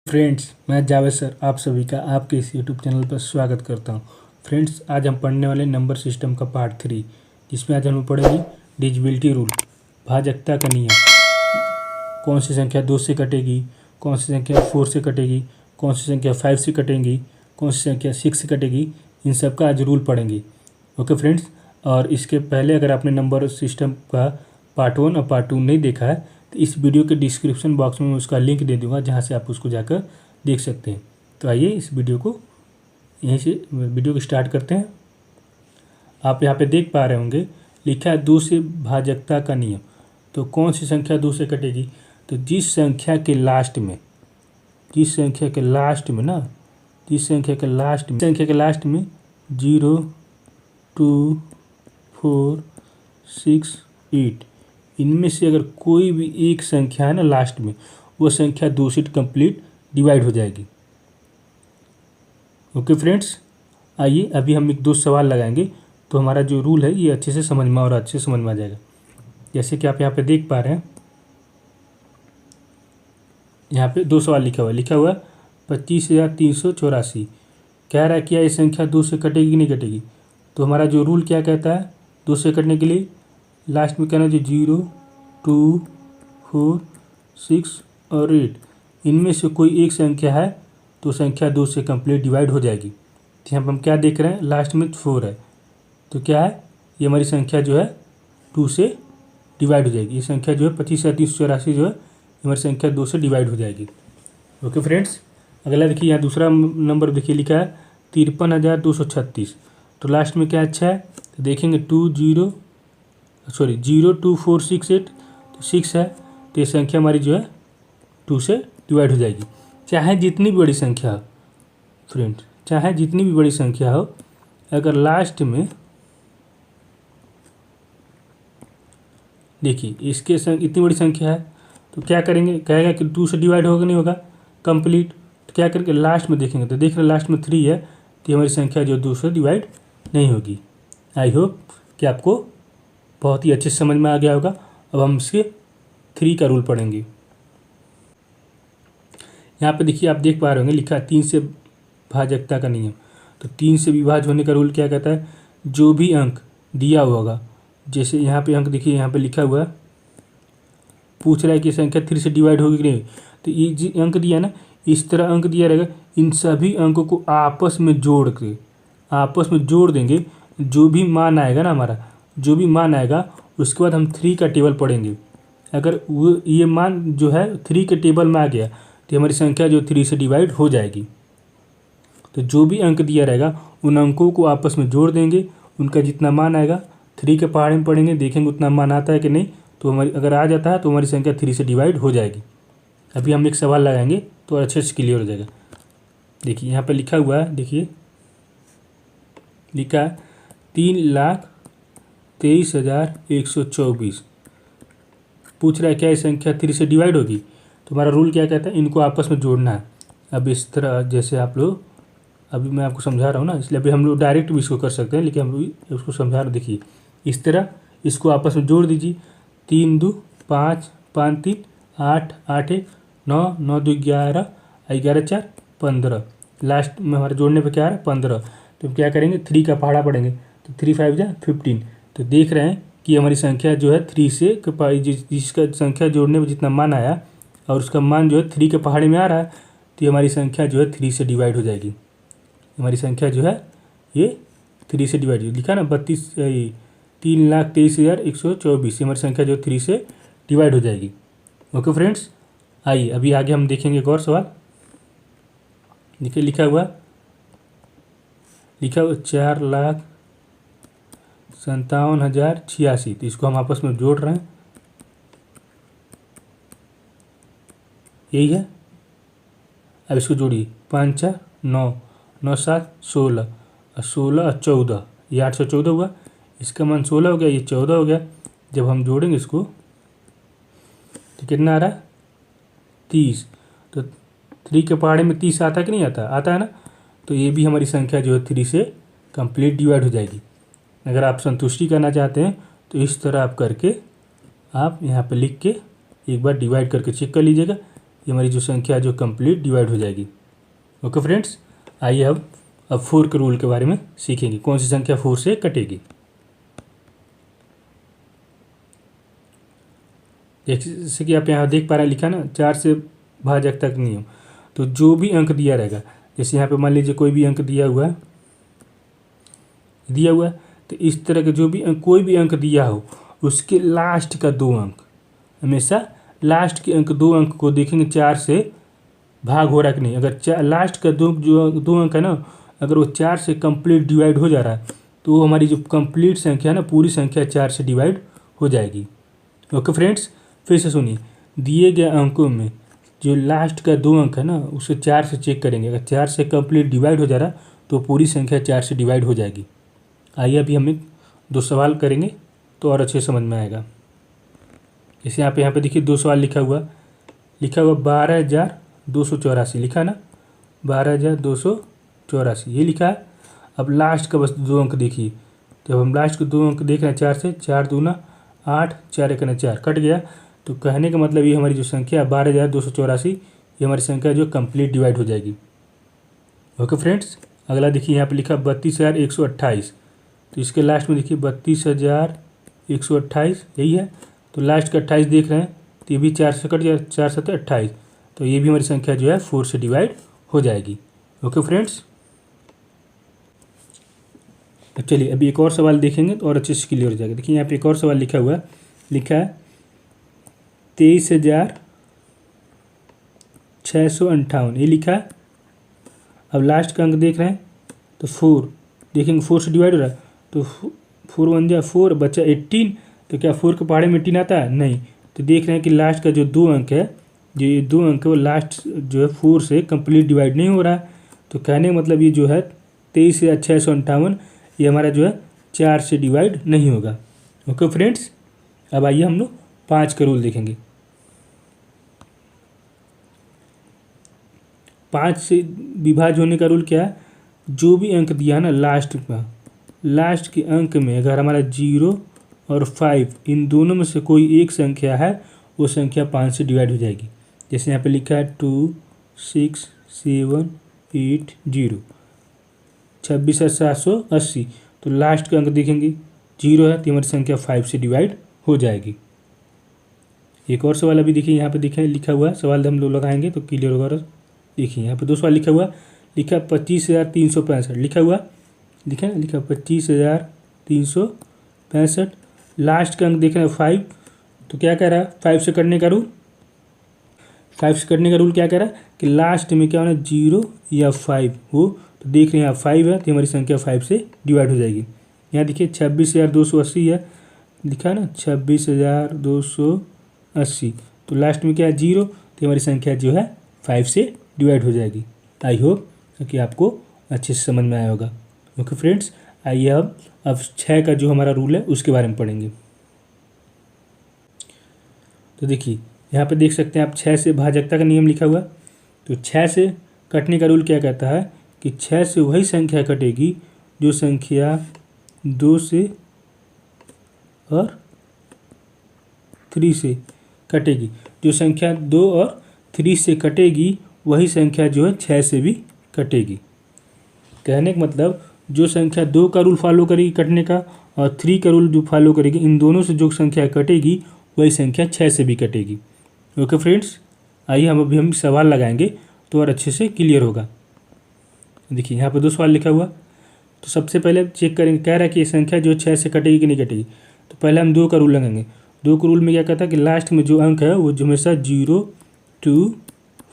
Friends, मैं Javed sir आप सभी का आपके इस यूट्यूब चैनल पर स्वागत करता हूं। फ्रेंड्स, आज हम पढ़ने वाले नंबर सिस्टम का पार्ट 3, जिसमें आज हम पढ़ेंगे डिविजिबिलिटी रूल, भाजकता का नियम। कौन सी संख्या 2 से कटेगी, कौन सी संख्या 4 से कटेगी, कौन सी संख्या 5 से कटेगी, कौन सी संख्या 6 से कटेगी, इन सब का आज रूल पढ़ेंगे। ओके फ्रेंड्स, और इसके पहले अगर आपने नंबर सिस्टम का पार्ट 1 और पार्ट 2 नहीं देखा है तो इस वीडियो के डिस्क्रिप्शन बॉक्स में मैं उसका लिंक दे दूंगा, जहां से आप उसको जाकर देख सकते हैं। तो आइए इस वीडियो को यहीं से वीडियो को स्टार्ट करते हैं। आप यहाँ पे देख पा रहे होंगे लिखा है 2 से भाजकता का नियम। तो कौन सी संख्या 2 से कटेगी? तो जिस संख्या के लास्ट में 0 2 4 6 8 इनमें से अगर कोई भी एक संख्या है ना लास्ट में, वो संख्या 2 से कंप्लीट डिवाइड हो जाएगी। ओके फ्रेंड्स, आइए अभी हम एक 2 सवाल लगाएंगे तो हमारा जो रूल है ये अच्छे से समझ में और अच्छे से समझ में आ जाएगा। जैसे कि आप यहाँ पे देख पा रहे हैं, यहाँ पे 2 सवाल लिखा हुआ है 25,384। कह रहा है क्या ये संख्या 2 से कटेगी कि नहीं कटेगी? तो हमारा जो रूल क्या कहता है, 2 से कटने के लिए लास्ट में कहना चाहिए 0 2 4 6 और 8 इनमें से कोई एक संख्या है तो संख्या 2 से कंप्लीट डिवाइड हो जाएगी। तो यहाँ पर हम क्या देख रहे हैं, लास्ट में 4 है तो क्या है, ये हमारी संख्या जो है 2 से डिवाइड हो जाएगी। ये संख्या जो है 25,384 जो है हमारी संख्या 2 से डिवाइड हो जाएगी। ओके फ्रेंड्स, अगला देखिए, यहाँ दूसरा नंबर देखिए लिखा है 53,236। तो लास्ट में क्या अच्छा है, तो देखेंगे 0 2 4 6 8 तो 6 है, तो ये संख्या हमारी जो है 2 से डिवाइड हो जाएगी। चाहे जितनी भी बड़ी संख्या हो फ्रेंड्स, चाहे जितनी भी बड़ी संख्या हो, अगर लास्ट में देखिए इसके इतनी बड़ी संख्या है तो क्या करेंगे, कहेगा कि 2 से डिवाइड होगा नहीं होगा कंप्लीट। तो क्या करेंगे, लास्ट में देखेंगे तो देख रहे लास्ट में 3 है तो हमारी संख्या जो 2 से डिवाइड नहीं होगी। आई होप कि आपको बहुत ही अच्छे से समझ में आ गया होगा। अब हम इसके 3 का रूल पढ़ेंगे। यहाँ पे देखिए आप देख पा रहे होंगे लिखा है 3 से भाजकता का नियम। तो 3 से विभाज्य होने का रूल क्या कहता है, जो भी अंक दिया हुआ होगा, जैसे यहाँ पे अंक देखिए यहाँ पे लिखा हुआ है, पूछ रहा है कि संख्या 3 से डिवाइड होगी कि नहीं। तो ये जो अंक दिया ना, इस तरह अंक दिया रहेगा, इन सभी अंकों को आपस में जोड़ देंगे। जो भी मान आएगा ना हमारा, जो भी मान आएगा उसके बाद हम 3 का टेबल पढ़ेंगे। अगर वो ये मान जो है 3 के टेबल में आ गया तो हमारी संख्या जो 3 से डिवाइड हो जाएगी। तो जो भी अंक दिया रहेगा उन अंकों को आपस में जोड़ देंगे, उनका जितना मान आएगा 3 के पहाड़े में पढ़ेंगे, देखेंगे उतना मान आता है कि नहीं। तो हमारी अगर आ जाता है तो हमारी संख्या 3 से डिवाइड हो जाएगी। अभी हम एक सवाल लगाएंगे तो अच्छे से क्लियर हो जाएगा। देखिए यहाँ पर लिखा हुआ है, देखिए लिखा है 3,23,124। पूछ रहा है क्या ये संख्या 3 से डिवाइड होगी? तो हमारा रूल क्या कहता है, इनको आपस में जोड़ना है। अब इस तरह जैसे आप लोग, अभी मैं आपको समझा रहा हूँ ना, इसलिए अभी हम लोग डायरेक्ट भी इसको कर सकते हैं, लेकिन हम लोग उसको समझा रहे हैं। देखिए इस तरह इसको आपस में जोड़ दीजिए। 3 2 5 5 3 8 8 1 9 9 2 11 11 4 15। लास्ट में हमारे जोड़ने पे क्या आ रहा है 15। तो क्या करेंगे, 3 का पहाड़ा पढ़ेंगे तो 3 5 जा 15। तो देख रहे हैं कि हमारी संख्या जो है 3 से जिसका संख्या जोड़ने में जितना मान आया और उसका मान जो है 3 के पहाड़े में आ रहा है, तो ये हमारी संख्या जो है 3 से डिवाइड हो जाएगी। हमारी संख्या जो है ये 3 से डिवाइड लिखा ना 3,23,124। हमारी संख्या जो 3 से डिवाइड हो जाएगी। ओके फ्रेंड्स, आइए अभी आगे हम देखेंगे एक और सवाल। देखिए लिखा हुआ 4,57,086। तो इसको हम आपस में जोड़ रहे हैं, यही है। अब इसको जोड़िए 5 4 9 9 7 16 और 16 और 14, ये 814 हुआ। इसका मान 16 हो गया, ये 14 हो गया। जब हम जोड़ेंगे इसको तो कितना आ रहा है 30। तो 3 के पहाड़े में 30 आता है कि नहीं आता, आता है ना। तो ये भी हमारी संख्या जो है 3 से कंप्लीट डिवाइड हो जाएगी। अगर आप संतुष्टि करना चाहते हैं तो इस तरह आप करके आप यहाँ पे लिख के एक बार डिवाइड करके चेक कर लीजिएगा। ये हमारी जो संख्या जो कंप्लीट डिवाइड हो जाएगी। ओके फ्रेंड्स, आइए अब 4 के रूल के बारे में सीखेंगे, कौन सी संख्या 4 से कटेगी। जैसे कि आप यहाँ देख पा रहे हैं, लिखा ना 4 से भाजकता का नियम। तो जो भी अंक दिया रहेगा, जैसे यहाँ पे मान लीजिए कोई भी अंक दिया हुआ है, तो इस तरह के जो भी कोई भी अंक दिया हो, उसके लास्ट का 2 अंक, हमेशा लास्ट के अंक 2 अंक को देखेंगे 4 से भाग हो रहा है कि नहीं। अगर लास्ट का दो अंक है ना, अगर वो 4 से कंप्लीट डिवाइड हो जा रहा है, तो वो हमारी जो कंप्लीट संख्या है ना, पूरी संख्या 4 से डिवाइड हो जाएगी। ओके फ्रेंड्स, फिर से सुनिए, दिए गए अंकों में जो लास्ट का 2 अंक है ना, उसे 4 से चेक करेंगे। अगर 4 से कंप्लीट डिवाइड हो जा रहा है, तो पूरी संख्या 4 से डिवाइड हो जाएगी। आइए अभी हम 2 सवाल करेंगे तो और अच्छे समझ में आएगा। जैसे यहाँ पे देखिए 2 सवाल लिखा हुआ 12,284 लिखा ना, 12,284 ये लिखा है। अब लास्ट का बस 2 अंक देखिए, तो अब हम लास्ट के 2 अंक देख रहे हैं 4 से, 4 दूना 8, 4 एकना 4 कट गया। तो कहने का मतलब ये हमारी जो संख्या 12,284 ये हमारी संख्या जो कंप्लीट डिवाइड हो जाएगी। ओके फ्रेंड्स, अगला देखिए यहाँ पे लिखा 32,128, तो इसके लास्ट में देखिए 32,128 यही है। तो लास्ट का 28 देख रहे हैं, तो ये भी 4 से कट जाए, 4 7 28, तो ये भी हमारी संख्या जो है 4 से डिवाइड हो जाएगी। ओके फ्रेंड्स, अब चलिए अभी एक और सवाल देखेंगे तो और अच्छे से क्लियर हो जाएगा। देखिए यहाँ पे एक और सवाल लिखा है 23,658 ये लिखा है। अब लास्ट का अंक देख रहे हैं, तो 4 देखेंगे 4 से डिवाइड हो रहा है, तो 4 1 जा 4 बचा 18, तो क्या 4 के पहाड़े में 18 आता है? नहीं। तो देख रहे हैं कि लास्ट का जो 2 अंक है, जो ये 2 अंक है वो लास्ट जो है 4 से कंप्लीट डिवाइड नहीं हो रहा है। तो कहने का मतलब ये जो है 23,658 ये हमारा जो है 4 से डिवाइड नहीं होगा। ओके फ्रेंड्स, अब आइए हम लोग 5 का रूल देखेंगे। 5 से विभाज्य होने का रूल क्या है? जो भी अंक दिया है ना लास्ट के अंक में अगर हमारा 0 और 5 इन दोनों में से कोई एक संख्या है, वो संख्या 5 से डिवाइड हो जाएगी। जैसे यहाँ पे लिखा है 2 6 7 8 0 26,780, तो लास्ट का अंक देखेंगे 0 है, तो हमारी संख्या 5 से डिवाइड हो जाएगी। एक और सवाल अभी देखिए यहाँ पे लिखा हुआ है, सवाल हम लोग लगाएंगे तो क्लियर होगा। देखिए यहाँ पे 2 सवाल लिखा हुआ 25,365 लिखा है ना, लिखा 25,365। लास्ट का अंक देख रहे हैं 5, तो क्या कह रहा है 5 से कटने का रूल क्या कह रहा है कि लास्ट में क्या होना 0 या 5 हो। तो देख रहे हैं यहाँ 5 है, तो हमारी संख्या 5 से डिवाइड हो जाएगी। यहाँ देखिए 26,280 है, लिखा है ना 26,280, तो लास्ट में क्या है 0, तो हमारी संख्या जो है 5 से डिवाइड हो जाएगी। आई होप कि आपको अच्छे से समझ में आया होगा। ओके फ्रेंड्स, आइए अब 6 का जो हमारा रूल है उसके बारे में पढ़ेंगे। तो देखिए यहाँ पे देख सकते हैं आप 6 से भाजकता का नियम लिखा हुआ। तो 6 से कटने का रूल क्या कहता है कि 6 से वही संख्या कटेगी जो संख्या 2 से और 3 से कटेगी। जो संख्या 2 और 3 से कटेगी वही संख्या जो है 6 से भी कटेगी। कहने का मतलब जो संख्या 2 का रूल फॉलो करेगी कटने का और 3 का रूल जो फॉलो करेगी, इन दोनों से जो संख्या कटेगी वही संख्या 6 से भी कटेगी। ओके फ्रेंड्स, आइए हम सवाल लगाएंगे तो और अच्छे से क्लियर होगा। देखिए यहाँ पे 2 सवाल लिखा हुआ, तो सबसे पहले चेक करेंगे, कह रहा है कि ये संख्या जो 6 से कटेगी कि नहीं कटेगी। तो पहले हम 2 का रूल लगाएंगे। 2 के रूल में क्या कहता है कि लास्ट में जो अंक है वो जो हमेशा 0 2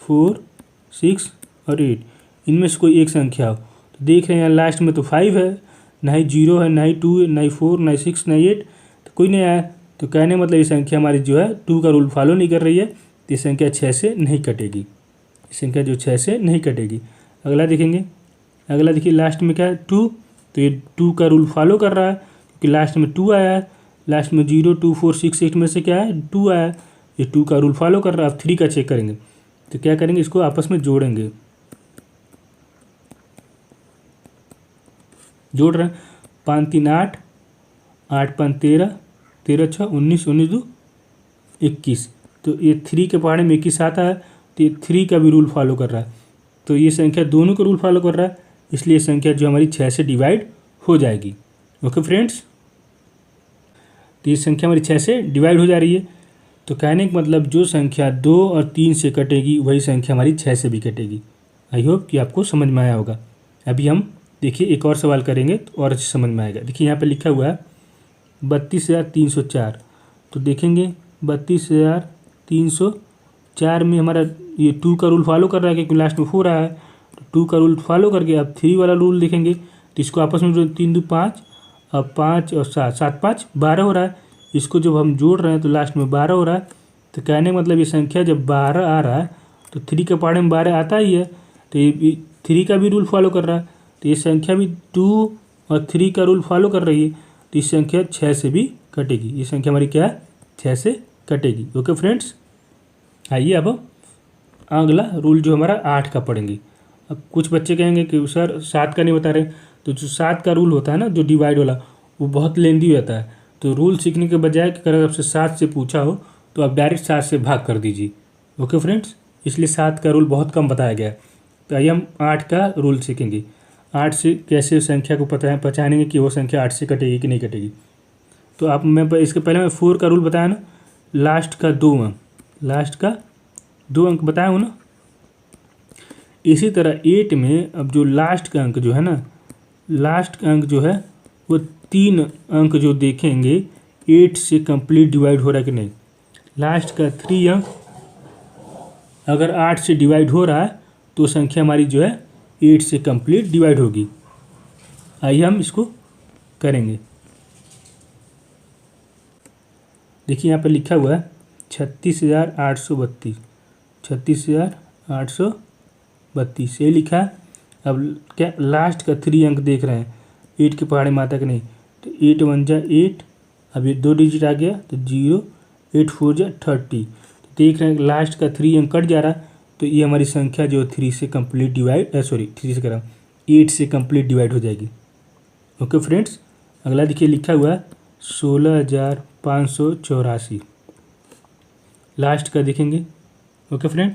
4 6 और 8 इनमें से कोई एक संख्या हो। तो देख रहे हैं यहाँ लास्ट में तो 5 है, ना ही 0 है, ना ही 2 है, ना ही 4, ना ही 6, ना ही 8, तो कोई नहीं आया। तो कहने मतलब ये संख्या हमारी जो है 2 का रूल फॉलो नहीं कर रही है, तो ये संख्या 6 से नहीं कटेगी। संख्या जो 6 से नहीं कटेगी। अगला देखेंगे, अगला देखिए लास्ट में क्या है 2, तो ये 2 का रूल फॉलो कर रहा है क्योंकि लास्ट में 2 आया है। लास्ट में 0 2 4 6 8 में से क्या है 2 आया है, ये 2 का रूल फॉलो कर रहा है। अब 3 का चेक करेंगे, तो क्या करेंगे इसको आपस में जोड़ेंगे, जोड़ रहे हैं 5 3 8 8 5 13 13 6 19 19 2 21, तो ये 3 के पहाड़े में 21 आता है, तो 3 का भी रूल फॉलो कर रहा है। तो ये संख्या दोनों का रूल फॉलो कर रहा है, इसलिए संख्या जो हमारी 6 से डिवाइड हो जाएगी। ओके फ्रेंड्स, तो ये संख्या हमारी 6 से डिवाइड हो जा रही है। तो कहने का मतलब जो संख्या 2 और 3 से कटेगी वही संख्या हमारी 6 से भी कटेगी। आई होप कि आपको समझ में आया होगा। अभी हम देखिए एक और सवाल करेंगे तो और अच्छे समझ में आएगा। देखिए यहाँ पे लिखा हुआ है 32,304। तो देखेंगे 32,304 में हमारा ये 2 का रूल फॉलो कर रहा है क्योंकि लास्ट में 4 आया है। तो 2 का रूल फॉलो करके अब 3 वाला रूल देखेंगे तो इसको आपस में जो 3 2 5, अब 5 और 7, 7 5 12 हो रहा है। इसको जब हम जोड़ रहे हैं तो लास्ट में 12 हो रहा है। तो कहने का मतलब ये संख्या जब 12 आ रहा है तो 3 के पहाड़े में 12 आता ही है, तो ये 3 का भी रूल फॉलो कर रहा है। तो ये संख्या भी 2 और 3 का रूल फॉलो कर रही है, तो इस संख्या 6 से भी कटेगी। ये संख्या हमारी क्या है, 6 से कटेगी। ओके फ्रेंड्स, आइए अब अगला रूल जो हमारा 8 का पढ़ेंगे। अब कुछ बच्चे कहेंगे कि सर 7 का नहीं बता रहे, तो जो 7 का रूल होता है ना, जो डिवाइड वाला, वो बहुत लेंदी होता है। तो रूल सीखने के बजाय कि अगर आपसे 7 से पूछा हो तो आप डायरेक्ट 7 से भाग कर दीजिए। ओके फ्रेंड्स, इसलिए 7 का रूल बहुत कम बताया गया है। तो आइए हम 8 का रूल सीखेंगे। 8 से कैसे संख्या को पहचानेंगे कि वो संख्या 8 से कटेगी कि नहीं कटेगी। तो आप मैं इसके पहले मैं 4 का रूल बताया ना, लास्ट का 2 अंक, लास्ट का 2 अंक बताया हूँ ना। इसी तरह 8 में अब जो लास्ट का अंक जो है ना, लास्ट का अंक जो है वो 3 अंक जो देखेंगे 8 से कंप्लीट डिवाइड हो रहा है कि नहीं। लास्ट का 3 अंक अगर 8 से डिवाइड हो रहा है तो संख्या हमारी जो है 8 से कंप्लीट डिवाइड होगी। आइए हम इसको करेंगे। देखिए यहाँ पर लिखा हुआ है 36,832, 36,832 ये लिखा है। अब क्या लास्ट का 3 अंक देख रहे हैं 8 के पहाड़े में आता कि नहीं, तो 8 1 जा 8, अब ये 2 डिजिट आ गया तो 0, 8 4 जा 30। तो देख रहे हैं लास्ट का 3 अंक कट जा रहा है, तो ये हमारी संख्या जो 3 से कंप्लीट डिवाइड 3 से करा 8 से कंप्लीट डिवाइड हो जाएगी। ओके फ्रेंड्स, अगला देखिए लिखा हुआ है 16,584, लास्ट का देखेंगे। ओके फ्रेंड,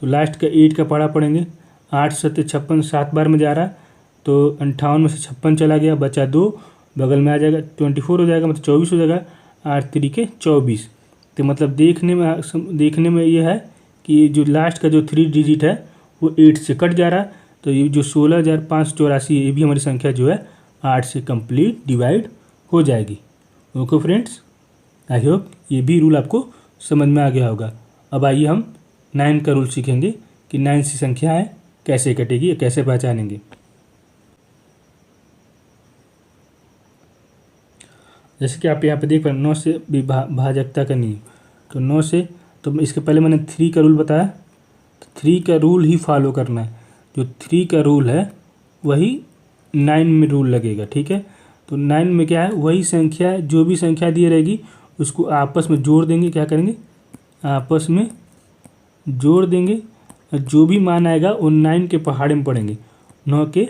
तो लास्ट का 8 का पढ़ा पढ़ेंगे। 8 7 56 7 बार में जा रहा है, तो 58 में से 56 चला गया, बचा 2, बगल में आ जाएगा 24 हो जाएगा, मतलब 24 हो जाएगा। 8 3 24। तो मतलब देखने में ये है कि जो लास्ट का जो 3 डिजिट है वो 8 से कट जा रहा है। तो ये जो 16,584 ये भी हमारी संख्या जो है 8 से कंप्लीट डिवाइड हो जाएगी। ओके फ्रेंड्स, आई होप ये भी रूल आपको समझ में आ गया होगा। अब आइए हम 9 का रूल सीखेंगे कि 9 से संख्या है कैसे कटेगी या कैसे पहचानेंगे। जैसे कि आप यहाँ पे देख रहे हैं 9 से भी भाजकता करनी है, तो 9 से, तो इसके पहले मैंने 3 का रूल बताया, तो 3 का रूल ही फॉलो करना है। जो 3 का रूल है वही 9 में रूल लगेगा, ठीक है। तो 9 में क्या है, वही संख्या, जो भी संख्या दी रहेगी उसको आपस में जोड़ देंगे। क्या करेंगे, आपस में जोड़ देंगे, और जो भी मान आएगा वो 9 के पहाड़े में पड़ेंगे, 9 के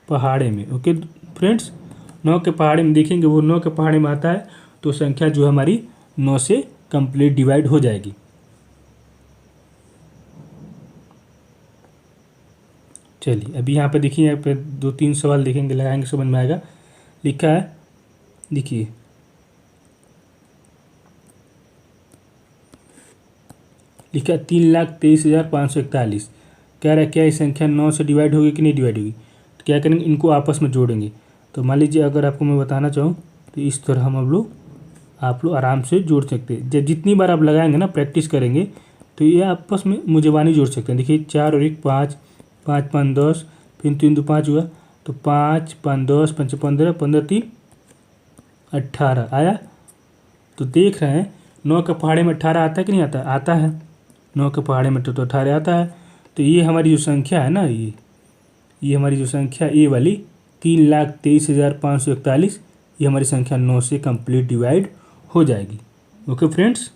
पहाड़े में। ओके फ्रेंड्स, 9 के पहाड़े में देखेंगे, वो 9 के पहाड़े में आता है तो संख्या जो है हमारी 9 से कंप्लीट डिवाइड हो जाएगी। चलिए अभी यहाँ पे देखिए, यहाँ पे 2-3 सवाल देखेंगे, लगाएंगे, समझ में आएगा। लिखा है, देखिए लिखा 3,23,541। कह रहा है क्या ये संख्या 9 से डिवाइड होगी कि नहीं डिवाइड होगी। तो क्या करेंगे, इनको आपस में जोड़ेंगे। तो मान लीजिए अगर आपको मैं बताना चाहूँ तो इस तरह आप लोग आराम से जोड़ सकते हैं। जब जितनी बार आप लगाएंगे ना, प्रैक्टिस करेंगे, तो ये आपस में मुझेबानी जोड़ सकते हैं। देखिए 4 और 1 5, 5 5 10, फिर 3 2 5 हुआ, तो 5 5 10, 5 15, 15 3 18 आया। तो देख रहे हैं 9 के पहाड़े में 18 आता है कि नहीं आता, आता है। 9 के पहाड़े में तो 18 आता है। तो ये हमारी जो संख्या है ना, ये हमारी जो संख्या ये वाली 3,23,541, ये हमारी संख्या 9 से कंप्लीट डिवाइड हो जाएगी। ओके फ्रेंड्स,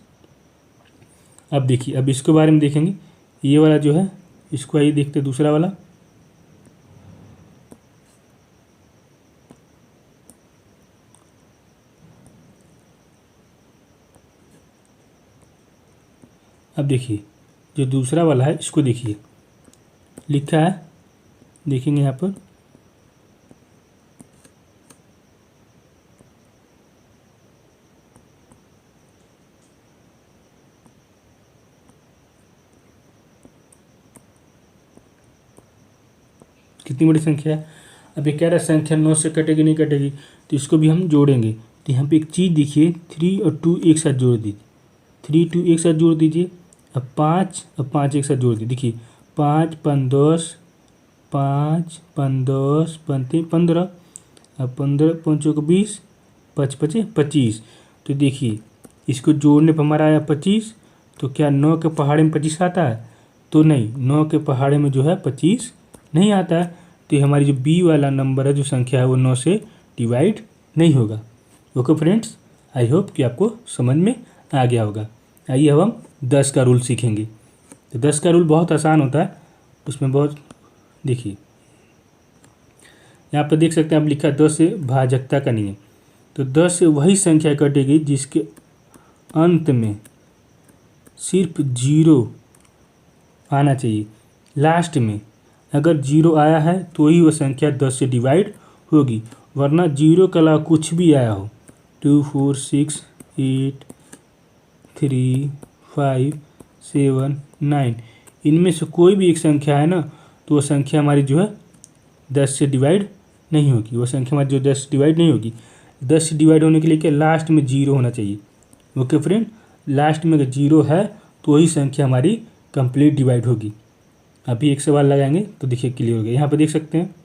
अब देखिए, अब इसके बारे में देखेंगे। ये वाला जो है, इसको आइए देखते हैं, दूसरा वाला। अब देखिए जो दूसरा वाला है इसको देखिए, लिखा है, देखेंगे यहाँ पर कितनी बड़ी संख्या है। अब ये कह रहा है संख्या 9 से कटेगी नहीं कटेगी, तो इसको भी हम जोड़ेंगे। तो यहाँ पे एक चीज़ देखिए, 3 और 2 एक साथ जोड़ दीजिए, 3 2 एक साथ जोड़ दीजिए। अब 5 एक साथ जोड़ दीजिए। देखिए 5 5 10, 5 5 10 5 15, अब 15 5 20, 5 5 25। तो देखिए इसको जोड़ने पर हमारा आया 25। तो क्या 9 के पहाड़े में 25 आता है? तो नहीं, 9 के पहाड़े में जो है 25 नहीं आता है। तो ये हमारी जो बी वाला नंबर है, जो संख्या है, वो 9 से डिवाइड नहीं होगा। ओके फ्रेंड्स, आई होप कि आपको समझ में आ गया होगा। आइए अब हम 10 का रूल सीखेंगे। तो 10 का रूल बहुत आसान होता है, उसमें बहुत, देखिए यहाँ पर देख सकते हैं आप, लिखा 10 से भाजकता का नियम। तो 10 से वही संख्या कटेगी जिसके अंत में सिर्फ 0 आना चाहिए। लास्ट में अगर 0 आया है तो ही वह संख्या 10 से डिवाइड होगी, वरना 0 के अलावा कुछ भी आया हो, 2 4 6 8 3 5 7 9, इनमें से कोई भी एक संख्या है ना, तो वह संख्या हमारी जो है 10 से डिवाइड नहीं होगी। वह संख्या हमारी जो 10 से डिवाइड नहीं होगी। 10 से डिवाइड होने के लिए क्या, लास्ट में 0 होना चाहिए। ओके फ्रेंड, लास्ट में अगर 0 है तो वही संख्या हमारी कंप्लीट डिवाइड होगी। अभी एक सवाल लगाएंगे तो देखिए क्लियर हो गया। यहाँ पर देख सकते हैं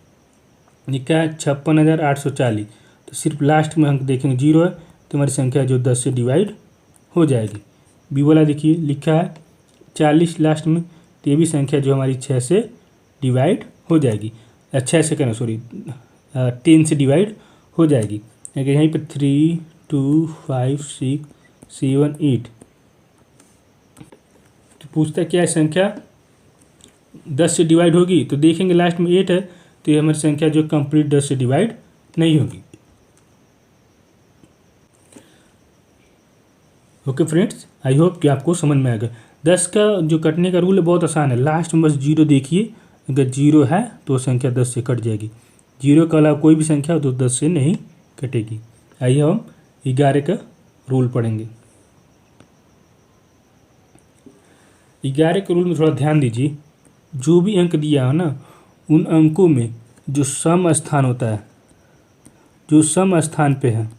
लिखा है 56,840। तो सिर्फ लास्ट में हम देखेंगे 0 है तो हमारी संख्या जो 10 से डिवाइड हो जाएगी। बी वाला देखिए लिखा है 40 लास्ट में, तो ये भी संख्या जो हमारी 6 से डिवाइड हो जाएगी। 6 से कहना, सॉरी 10 से डिवाइड हो जाएगी। अगर यहीं पर 3 2 5 6 7 8, तो पूछता है क्या है संख्या 10 से डिवाइड होगी, तो देखेंगे लास्ट में 8 है, तो ये हमारी संख्या जो कंप्लीट 10 से डिवाइड नहीं होगी। ओके फ्रेंड्स, आई होप कि आपको समझ में आ गया। 10 का जो कटने का रूल है बहुत आसान है, लास्ट में बस 0 देखिए, अगर 0 है तो संख्या 10 से कट जाएगी। 0 के अलावा कोई भी संख्या हो तो 10 से नहीं कटेगी। आइए हम 11 का रूल पढ़ेंगे। 11 के रूल में थोड़ा ध्यान दीजिए। जो भी अंक दिया है ना, उन अंकों में जो सम स्थान होता है, जो सम स्थान पे है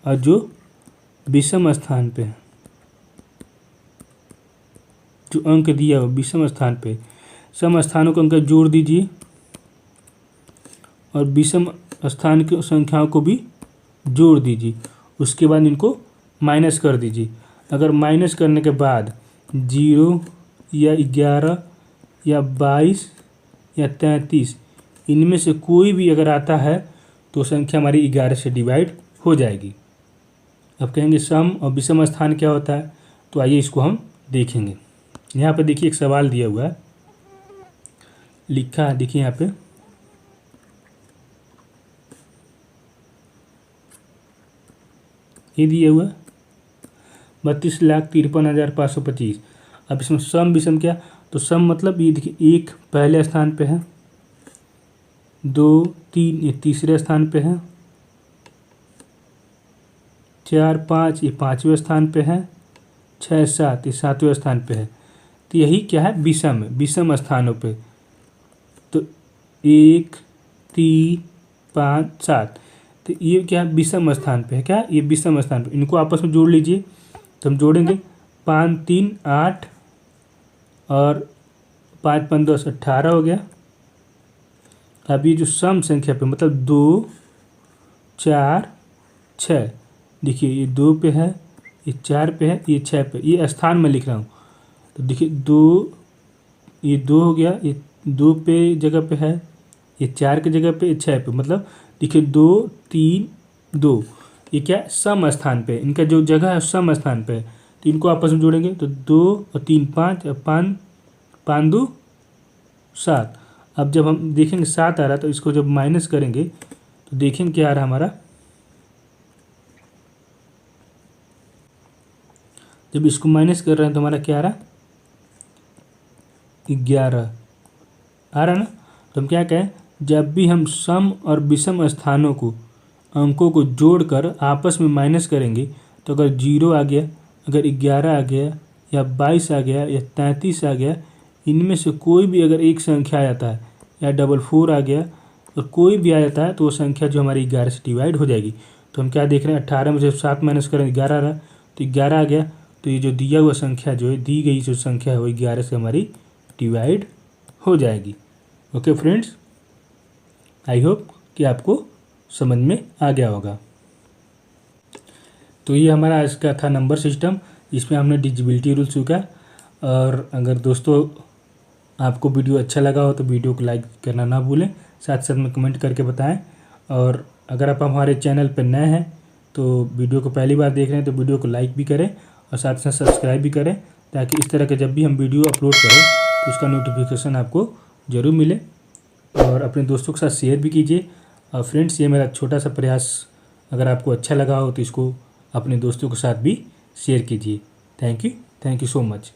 और जो विषम स्थान पे है, जो अंक दिया हो विषम स्थान पे, सम स्थानों को अंक जोड़ दीजिए और विषम स्थान की संख्याओं को भी जोड़ दीजिए। उसके बाद इनको माइनस कर दीजिए। अगर माइनस करने के बाद 0 या 11 या 22 या 33, इनमें से कोई भी अगर आता है तो संख्या हमारी 11 से डिवाइड हो जाएगी। अब कहेंगे सम और विषम स्थान क्या होता है, तो आइए इसको हम देखेंगे। यहाँ पे देखिए एक सवाल दिया हुआ है, लिखा है, देखिए यहाँ पे ये दिया हुआ है 32,53,525। अब इसमें सम विषम क्या, तो सम मतलब ये देखिए 1 पहले स्थान पे है, 2 3 ये तीसरे स्थान पे है, 4 5 ये 5वें स्थान पे है, 6 7 ये 7वें स्थान पे है। तो यही क्या है, विषम है, विषम स्थानों पे। तो 1 3 5 7, तो ये क्या है, विषम स्थान पे है। क्या, ये विषम स्थान पे, इनको आपस में जोड़ लीजिए। तो हम जोड़ेंगे 5 3 8 और 5 5 10 18 हो गया। अब ये जो सम संख्या पे मतलब 2 4 6, देखिए ये 2 पे है, ये 4 पे है, ये 6 पे, ये स्थान में लिख रहा हूँ। तो देखिए 2, ये 2 हो गया, ये 2 पे जगह पे है, ये 4 की जगह पे, ये 6 पे, मतलब देखिए 2 3 2, ये क्या सम स्थान पे, इनका जो जगह है सम स्थान पे है। तो इनको आपस में जोड़ेंगे तो 2 और 3 5 और 5 5 2 7। अब जब हम देखेंगे 7 आ रहा, तो इसको जब माइनस करेंगे तो देखेंगे क्या आ रहा हमारा, जब इसको माइनस कर रहे हैं तो हमारा क्या आ रहा, 11 आ रहा ना। तो हम क्या कहें, जब भी हम सम और विषम स्थानों को अंकों को जोड़कर आपस में माइनस करेंगे तो अगर 0 आ गया, अगर 11 आ गया, या 22 आ गया, या 33 आ गया, इनमें से कोई भी अगर एक संख्या आ जाता है, या 44 आ गया, और कोई भी आ जाता है तो वो संख्या जो हमारी 11 से डिवाइड हो जाएगी। तो हम क्या देख रहे हैं, 18 में से 7 माइनस करें 11 आ रहा, तो 11 आ गया। तो ये जो दिया हुआ संख्या जो है, दी गई जो संख्या है वो 11 से हमारी डिवाइड हो जाएगी। ओके फ्रेंड्स, आई होप कि आपको समझ में आ गया होगा। तो ये हमारा आज का था नंबर सिस्टम, इसमें हमने डिविजिबिलिटी रूल सीखा। और अगर दोस्तों आपको वीडियो अच्छा लगा हो तो वीडियो को लाइक करना ना भूलें, साथ साथ में कमेंट करके बताएं। और अगर आप हमारे चैनल पर नए हैं तो वीडियो को पहली बार देख रहे हैं तो वीडियो को लाइक भी करें और साथ साथ सब्सक्राइब भी करें, ताकि इस तरह के जब भी हम वीडियो अपलोड करें तो उसका नोटिफिकेशन आपको ज़रूर मिले। और अपने दोस्तों के साथ शेयर भी कीजिए। और फ्रेंड्स, ये मेरा छोटा सा प्रयास अगर आपको अच्छा लगा हो तो इसको अपने दोस्तों के साथ भी शेयर कीजिए। Thank you so much.